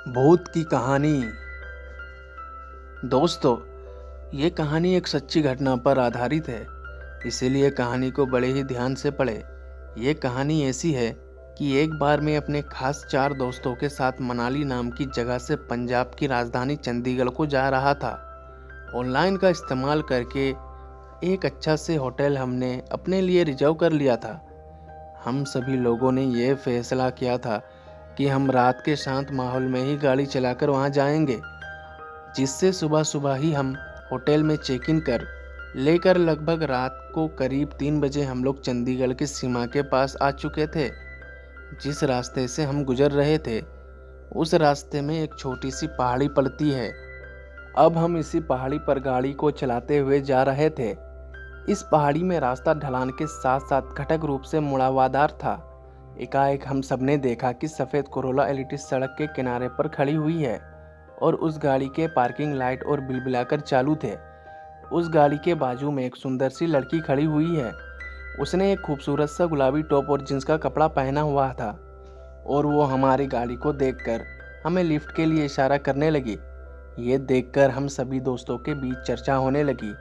भूत की कहानी। दोस्तों, ये कहानी एक सच्ची घटना पर आधारित है, इसीलिए कहानी को बड़े ही ध्यान से पढ़ें। ये कहानी ऐसी है कि एक बार मैं अपने खास 4 दोस्तों के साथ मनाली नाम की जगह से पंजाब की राजधानी चंडीगढ़ को जा रहा था। ऑनलाइन का इस्तेमाल करके एक अच्छा से होटल हमने अपने लिए रिजर्व कर लिया था। हम सभी लोगों ने यह फैसला किया था कि हम रात के शांत माहौल में ही गाड़ी चलाकर वहां जाएंगे, जिससे सुबह सुबह ही हम होटल में चेक इन कर लेकर लगभग रात को करीब 3 बजे हम लोग चंडीगढ़ की सीमा के पास आ चुके थे। जिस रास्ते से हम गुजर रहे थे, उस रास्ते में एक छोटी सी पहाड़ी पड़ती है। अब हम इसी पहाड़ी पर गाड़ी को चलाते हुए जा रहे थे। इस पहाड़ी में रास्ता ढलान के साथ साथ घटक रूप से मुड़ावादार था। एकाएक हम सबने देखा कि सफ़ेद कोरोला एलिटिस सड़क के किनारे पर खड़ी हुई है और उस गाड़ी के पार्किंग लाइट और बिलबिलाकर चालू थे। उस गाड़ी के बाजू में एक सुंदर सी लड़की खड़ी हुई है। उसने एक खूबसूरत सा गुलाबी टॉप और जींस का कपड़ा पहना हुआ था और वो हमारी गाड़ी को देखकर हमें लिफ्ट के लिए इशारा करने लगी। ये देखकर हम सभी दोस्तों के बीच चर्चा होने लगी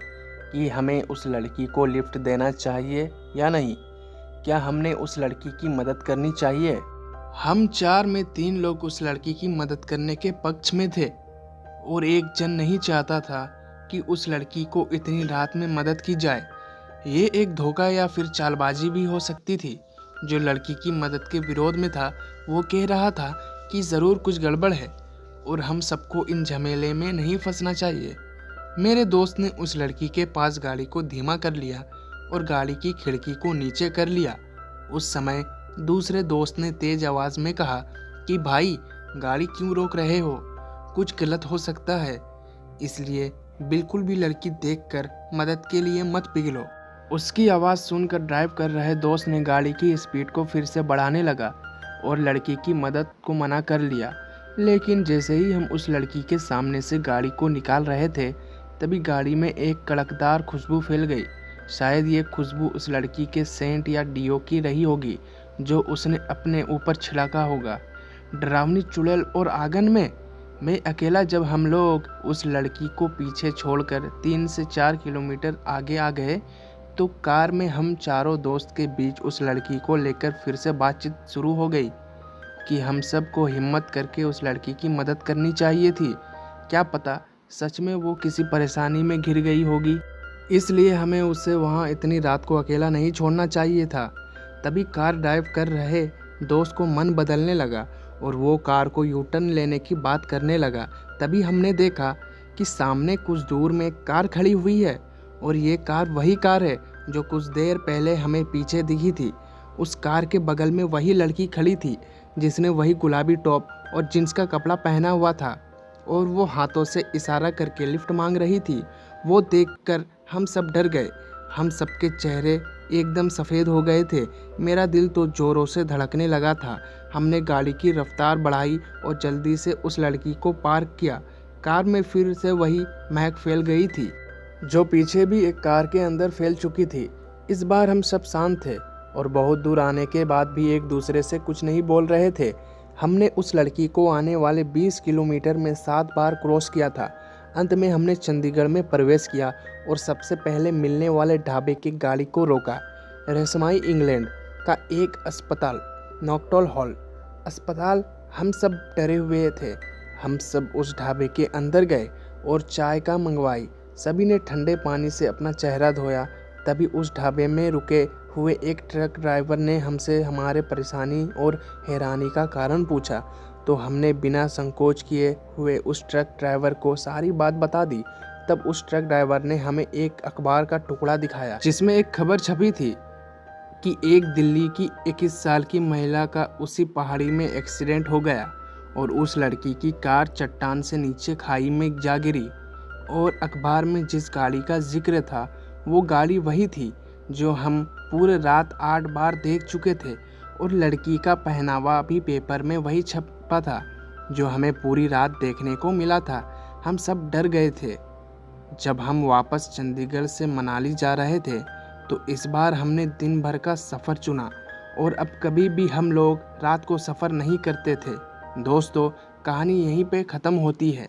कि हमें उस लड़की को लिफ्ट देना चाहिए या नहीं। क्या हमने उस लड़की की मदद करनी चाहिए? हम 4 में 3 लोग उस लड़की की मदद करने के पक्ष में थे और एक जन नहीं चाहता था कि उस लड़की को इतनी रात में मदद की जाए। ये एक धोखा या फिर चालबाजी भी हो सकती थी। जो लड़की की मदद के विरोध में था, वो कह रहा था कि ज़रूर कुछ गड़बड़ है और हम सबको इन झमेले में नहीं फंसना चाहिए। मेरे दोस्त ने उस लड़की के पास गाड़ी को धीमा कर लिया और गाड़ी की खिड़की को नीचे कर लिया। उस समय दूसरे दोस्त ने तेज आवाज में कहा कि भाई, गाड़ी क्यों रोक रहे हो? कुछ गलत हो सकता है, इसलिए बिल्कुल भी लड़की देखकर मदद के लिए मत पिघलो। उसकी आवाज़ सुनकर ड्राइव कर रहे दोस्त ने गाड़ी की स्पीड को फिर से बढ़ाने लगा और लड़की की मदद को मना कर लिया। लेकिन जैसे ही हम उस लड़की के सामने से गाड़ी को निकाल रहे थे, तभी गाड़ी में एक कड़कदार खुशबू फैल गई। शायद ये खुशबू उस लड़की के सेंट या डीओ की रही होगी जो उसने अपने ऊपर छिड़का होगा। डरावनी चुड़ैल और आंगन में मैं अकेला। जब हम लोग उस लड़की को पीछे छोड़कर 3 से 4 किलोमीटर आगे आ गए, तो कार में हम चारों दोस्त के बीच उस लड़की को लेकर फिर से बातचीत शुरू हो गई कि हम सबको हिम्मत करके उस लड़की की मदद करनी चाहिए थी। क्या पता सच में वो किसी परेशानी में घिर गई होगी, इसलिए हमें उसे वहाँ इतनी रात को अकेला नहीं छोड़ना चाहिए था। तभी कार ड्राइव कर रहे दोस्त को मन बदलने लगा और वो कार को यू टर्न लेने की बात करने लगा। तभी हमने देखा कि सामने कुछ दूर में एक कार खड़ी हुई है और ये कार वही कार है जो कुछ देर पहले हमें पीछे दिखी थी। उस कार के बगल में वही लड़की खड़ी थी जिसने वही गुलाबी टॉप और जींस का कपड़ा पहना हुआ था और वो हाथों से इशारा करके लिफ्ट मांग रही थी। वो देखकर हम सब डर गए। हम सबके चेहरे एकदम सफ़ेद हो गए थे। मेरा दिल तो ज़ोरों से धड़कने लगा था। हमने गाड़ी की रफ्तार बढ़ाई और जल्दी से उस लड़की को पार्क किया। कार में फिर से वही महक फैल गई थी जो पीछे भी एक कार के अंदर फैल चुकी थी। इस बार हम सब शांत थे और बहुत दूर आने के बाद भी एक दूसरे से कुछ नहीं बोल रहे थे। हमने उस लड़की को आने वाले 20 किलोमीटर में 7 बार क्रॉस किया था। अंत में हमने चंडीगढ़ में प्रवेश किया और सबसे पहले मिलने वाले ढाबे की गाड़ी को रोका। रहस्यमय इंग्लैंड का एक अस्पताल, नॉक्टॉल हॉल अस्पताल। हम सब डरे हुए थे। हम सब उस ढाबे के अंदर गए और चाय का मंगवाई। सभी ने ठंडे पानी से अपना चेहरा धोया। तभी उस ढाबे में रुके हुए एक ट्रक ड्राइवर ने हमसे हमारे परेशानी और हैरानी का कारण पूछा, तो हमने बिना संकोच किए हुए उस ट्रक ड्राइवर को सारी बात बता दी। तब उस ट्रक ड्राइवर ने हमें एक अखबार का टुकड़ा दिखाया जिसमें एक खबर छपी थी कि एक दिल्ली की 21 साल की महिला का उसी पहाड़ी में एक्सीडेंट हो गया और उस लड़की की कार चट्टान से नीचे खाई में जा गिरी। और अखबार में जिस गाड़ी का जिक्र था, वो गाड़ी वही थी जो हम पूरे रात 8 बार देख चुके थे और लड़की का पहनावा भी पेपर में वही छपा था जो हमें पूरी रात देखने को मिला था। हम सब डर गए थे। जब हम वापस चंडीगढ़ से मनाली जा रहे थे, तो इस बार हमने दिन भर का सफ़र चुना और अब कभी भी हम लोग रात को सफ़र नहीं करते थे। दोस्तों, कहानी यहीं पे ख़त्म होती है।